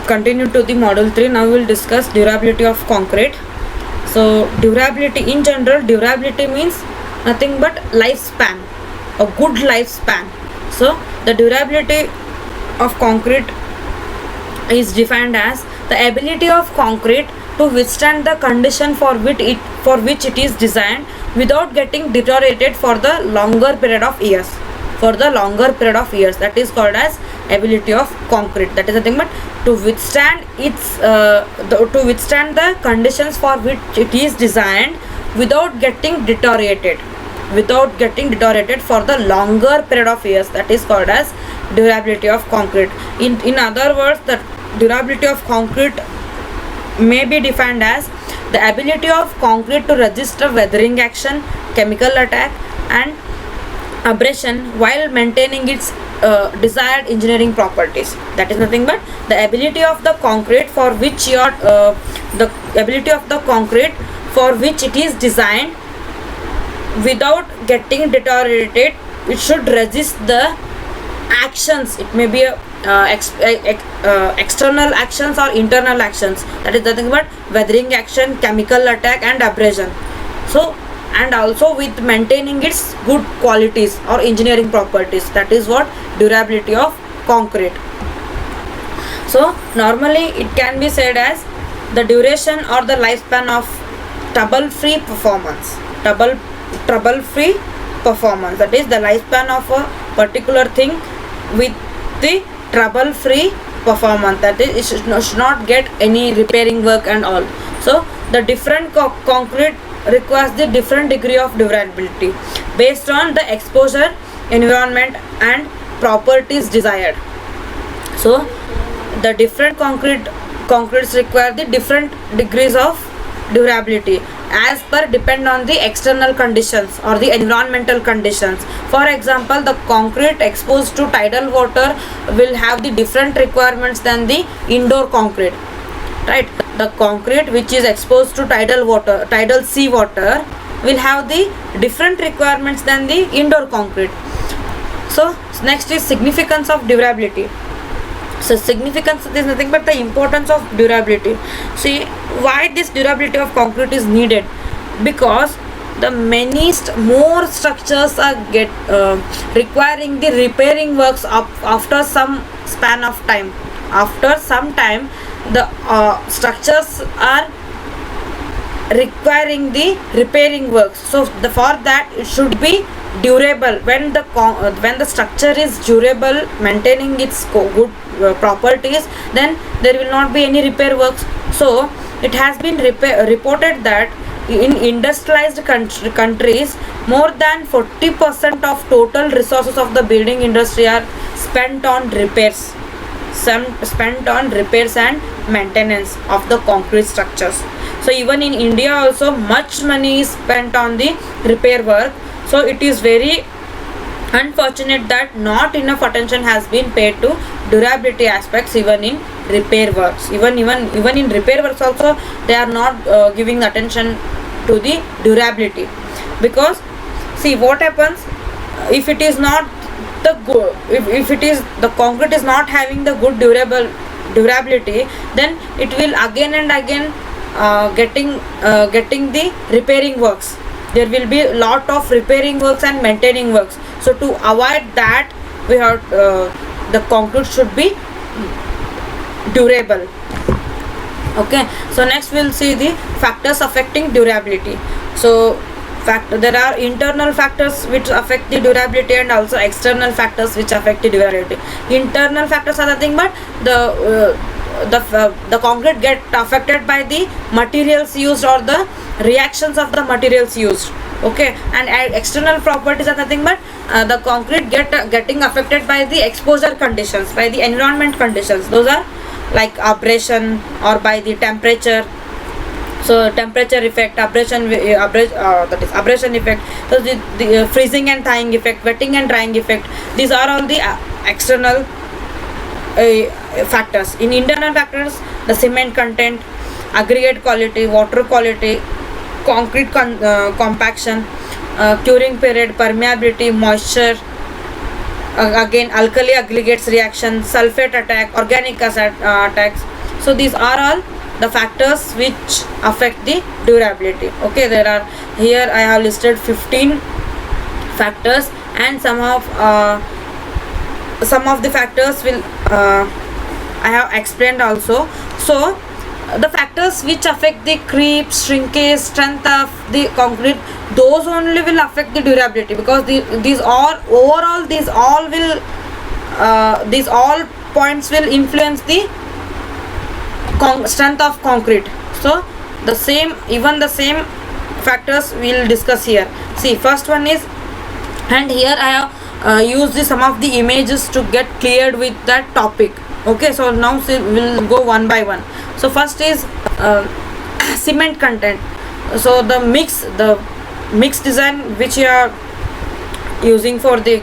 continue to the model 3. Now we will discuss durability of concrete. So durability in general, durability means nothing but lifespan, a good lifespan. So the durability of concrete is defined as the ability of concrete to withstand the condition for which it is designed without getting deteriorated for the longer period of years. That is called as ability of concrete. That is nothing but to withstand the conditions for which it is designed without getting deteriorated for the longer period of years. That is called as durability of concrete. In other words, the durability of concrete may be defined as the ability of concrete to resist a weathering action, chemical attack and abrasion while maintaining its desired engineering properties. That is nothing but the ability of the concrete for which it is designed without getting deteriorated. It should resist the actions. It may be external actions or internal actions. That is nothing but weathering action, chemical attack and abrasion. So and also with maintaining its good qualities or engineering properties. That is what durability of concrete. So normally it can be said as the duration or the lifespan of trouble-free performance. Trouble-free performance, that is the lifespan of a particular thing with the trouble-free performance, that is it should not get any repairing work and all. So the different concrete requires the different degree of durability based on the exposure, environment and properties desired. So the different concretes require the different degrees of durability as per depend on the external conditions or the environmental conditions. For example, the concrete exposed to tidal water will have the different requirements than the indoor concrete, right? The concrete which is exposed to tidal sea water will have the different requirements than the indoor concrete. So next is significance of durability. So significance is nothing but the importance of durability. See why this durability of concrete is needed, because the more structures are requiring the repairing works after some span of time. After some time the structures are requiring the repairing works. So for that it should be durable. When the structure is durable, maintaining its good properties, then there will not be any repair works. So it has been reported that in industrialized countries more than 40% of total resources of the building industry are spent on repairs and maintenance of the concrete structures. So even in India also much money is spent on the repair work. So it is very unfortunate that not enough attention has been paid to durability aspects even in repair works. Even in repair works also they are not giving attention to the durability, because see what happens if it is not the good, if it is the concrete is not having the good durability, then it will again and again getting the repairing works. There will be lot of repairing works and maintaining works. So to avoid that, we have the concrete should be durable. Okay, so next we'll see the factors affecting durability. So there are internal factors which affect the durability and also external factors which affect the durability. Internal factors are nothing but the concrete get affected by the materials used or the reactions of the materials used. Okay, and external properties are nothing but the concrete getting affected by the exposure conditions, by the environment conditions. Those are like abrasion or by the temperature. So temperature effect, abrasion effect, so the freezing and thawing effect, wetting and drying effect, these are all the external factors. In internal factors, the cement content, aggregate quality, water quality, concrete compaction, curing period, permeability, moisture again alkali aggregates reaction, sulfate attack, organic acid attacks. So these are all the factors which affect the durability. Okay, there are here I have listed 15 factors, and some of the factors will I have explained also. So the factors which affect the creep, shrinkage, strength of the concrete, those only will affect the durability, because these all overall these all will these all points will influence the strength of concrete. So the same factors we will discuss here. See, first one is, and here I have used some of the images to get cleared with that topic. Okay, so now we'll go one by one. So first is cement content. So the mix design which you are using for the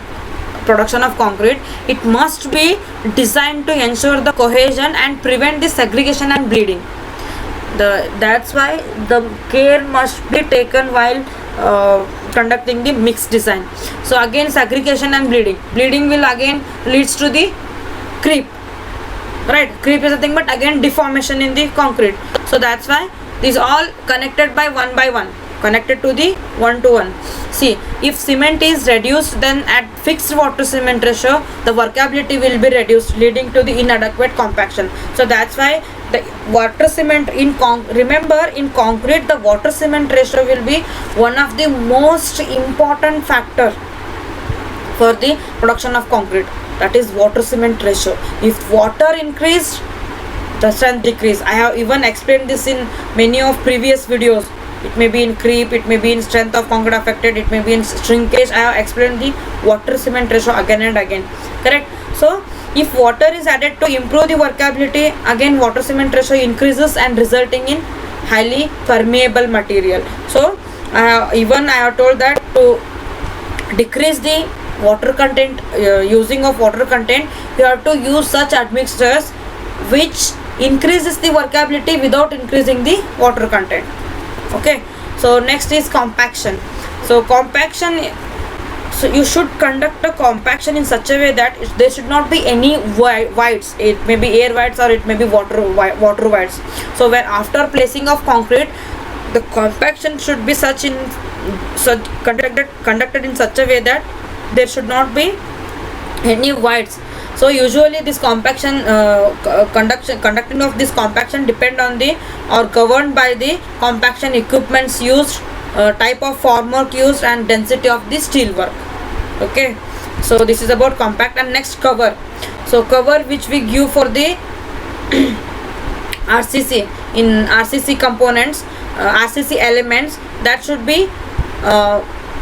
production of concrete, it must be designed to ensure the cohesion and prevent the segregation and bleeding. That's why the care must be taken while conducting the mix design. So again, segregation and bleeding will again leads to the creep, right? Creep is a thing, but again deformation in the concrete. So that's why these all connected by one, connected to the 1:1. See, if cement is reduced, then at fixed water cement ratio the workability will be reduced, leading to the inadequate compaction. So that's why the water cement remember, in concrete the water cement ratio will be one of the most important factor for the production of concrete. That is water cement ratio. If water increased, the strength decrease. I have even explained this in many of previous videos. It may be in creep, it may be in strength of concrete affected, it may be in shrinkage. I have explained the water cement ratio again and again, correct? So if water is added to improve the workability, again water cement ratio increases and resulting in highly permeable material. So even I have told that to decrease the water content, using of water content, you have to use such admixtures which increases the workability without increasing the water content. Okay, so next is compaction. So compaction, so you should conduct a compaction in such a way that there should not be any voids. It may be air voids or it may be water voids. So when after placing of concrete, the compaction should be conducted in such a way that there should not be any voids. So usually this compaction conducting of this compaction depend on the or governed by the compaction equipments used, type of formwork used, and density of the steel work. Okay, so this is about compact. And next, cover. So cover which we give for the RCC, in RCC components, RCC elements, that should be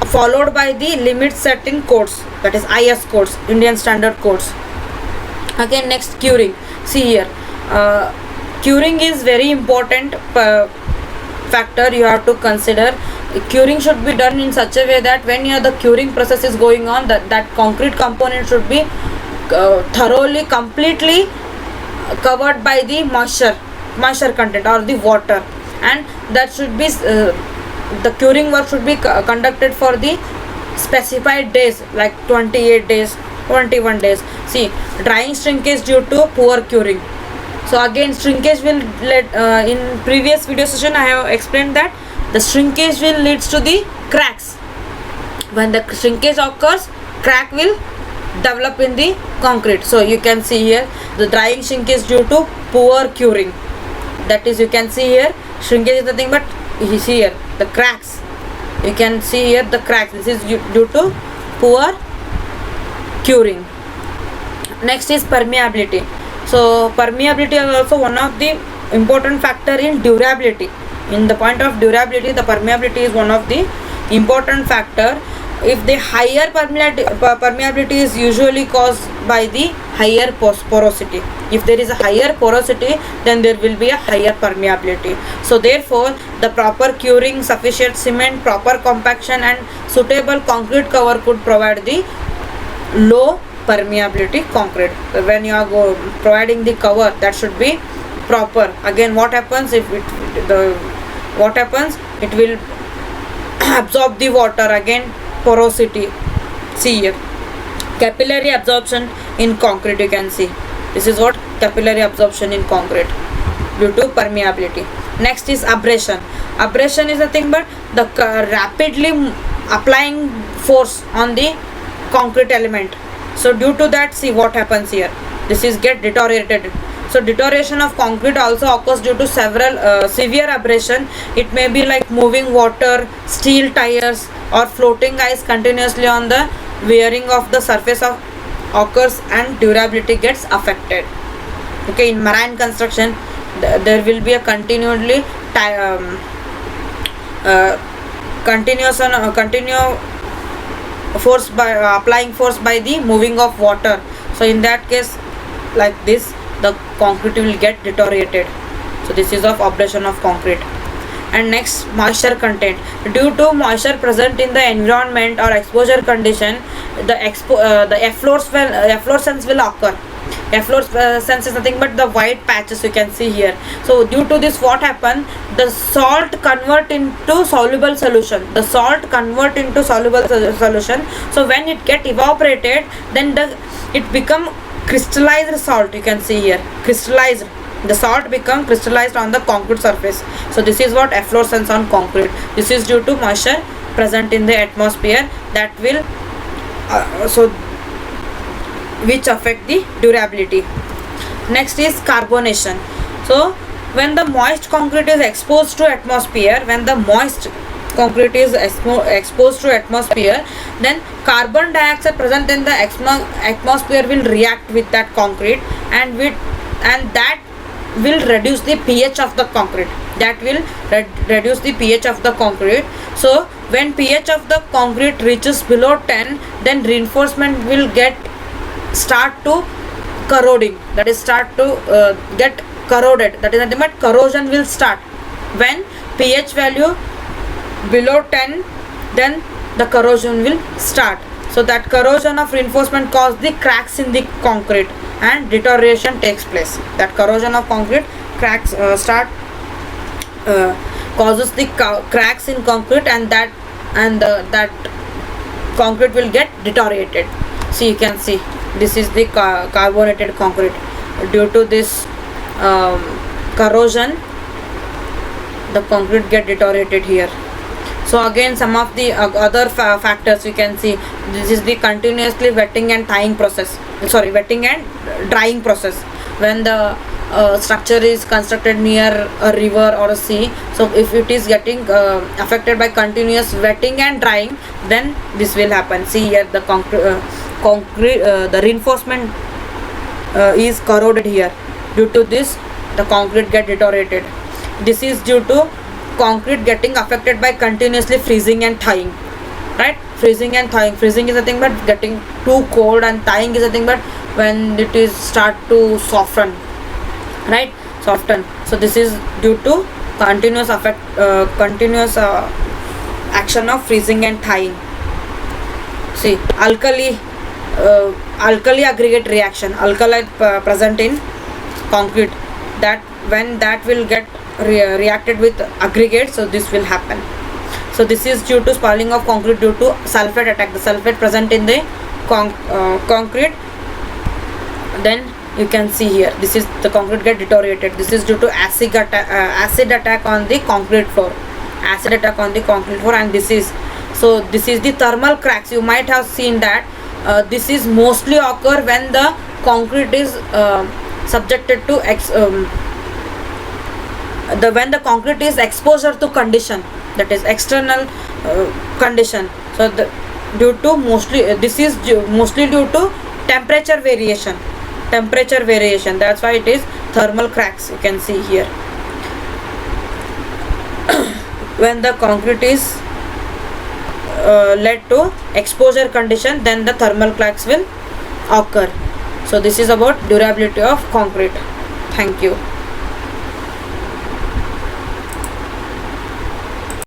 followed by the limit setting codes, that is IS codes, Indian standard codes. Again, next, curing. See here, curing is very important factor you have to consider. Curing should be done in such a way that when the curing process is going on, that concrete component should be thoroughly, completely covered by the moisture content or the water, and that should be the curing work should be conducted for the specified days, like 28 days, 21 days. See, drying shrinkage due to poor curing. So again, shrinkage will in previous video session I have explained that the shrinkage will leads to the cracks. When the shrinkage occurs, crack will develop in the concrete. So you can see here the drying shrinkage due to poor curing. That is, you can see here shrinkage is nothing but you see here the cracks. You can see here the cracks. This is due to poor curing. Next is permeability. So permeability is also one of the important factor in durability. In the point of durability, the permeability is one of the important factor. If the higher permeability is usually caused by the higher porosity. If there is a higher porosity, then there will be a higher permeability. So therefore, the proper curing, sufficient cement, proper compaction, and suitable concrete cover could provide the low permeability concrete. When you are providing the cover, that should be proper. Again, what happens if it will absorb the water. Again, porosity. See here, Capillary absorption in concrete, you can see. This is what capillary absorption in concrete due to permeability. Next is abrasion. Abrasion is nothing but the rapidly applying force on the concrete element. So due to that, see what happens here. This is get deteriorated. So deterioration of concrete also occurs due to several severe abrasion. It may be like moving water, steel tires, or floating ice continuously on the wearing of the surface of occurs and durability gets affected. Okay, in marine construction, there will be a continually continue force by applying force by the moving of water. So in that case, like this, the concrete will get deteriorated. So this is of abrasion of concrete. And next, moisture content. Due to moisture present in the environment or exposure condition, the efflorescence will occur. Efflorescence is nothing but the white patches you can see here. So due to this, what happen? The salt convert into soluble solution. The salt convert into soluble solution. So when it get evaporated, then it become crystallized salt. You can see here, crystallized. The salt become crystallized on the concrete surface. So this is what efflorescence on concrete. This is due to moisture present in the atmosphere that will which affect the durability. Next is carbonation. So when the moist concrete is exposed to atmosphere, exposed to atmosphere, then carbon dioxide present in the atmosphere will react with that concrete, and that will reduce the pH of the concrete. Reduce the pH of the concrete. So when pH of the concrete reaches below 10, then reinforcement will start to corroding. That is start to get corroded. That is nothing but corrosion will start. When pH value below 10, then the corrosion will start. So that corrosion of reinforcement causes the cracks in the concrete and deterioration takes place. That corrosion of concrete cracks causes the cracks in concrete, and that concrete will get deteriorated. So you can see this is the carbonated concrete. Due to this corrosion, the concrete get deteriorated here. So again, some of the other factors you can see. This is the continuously wetting and drying process. When the structure is constructed near a river or a sea, so if it is getting affected by continuous wetting and drying, then this will happen. See here, the the reinforcement is corroded here. Due to this, the concrete get deteriorated. This is due to concrete getting affected by continuously freezing and thawing, right? Freezing and thawing. Freezing is nothing but getting too cold, and thawing is nothing but when it is start to soften, right? Soften. So this is due to continuous action of freezing and thawing. See, alkali aggregate reaction, alkali present in concrete, that when that will get reacted with aggregate, so this will happen. So this is due to spoiling of concrete due to sulfate attack. The sulfate present in the concrete, then you can see here, this is the concrete get deteriorated. This is due to acid attack on the concrete floor. And this is the thermal cracks. You might have seen that this is mostly occur when the concrete is subjected to when the concrete is exposure to condition, that is external condition. So this is mostly due to temperature variation. That's why it is thermal cracks. You can see here. When the concrete is led to exposure condition, then the thermal cracks will occur. So this is about durability of concrete. Thank you.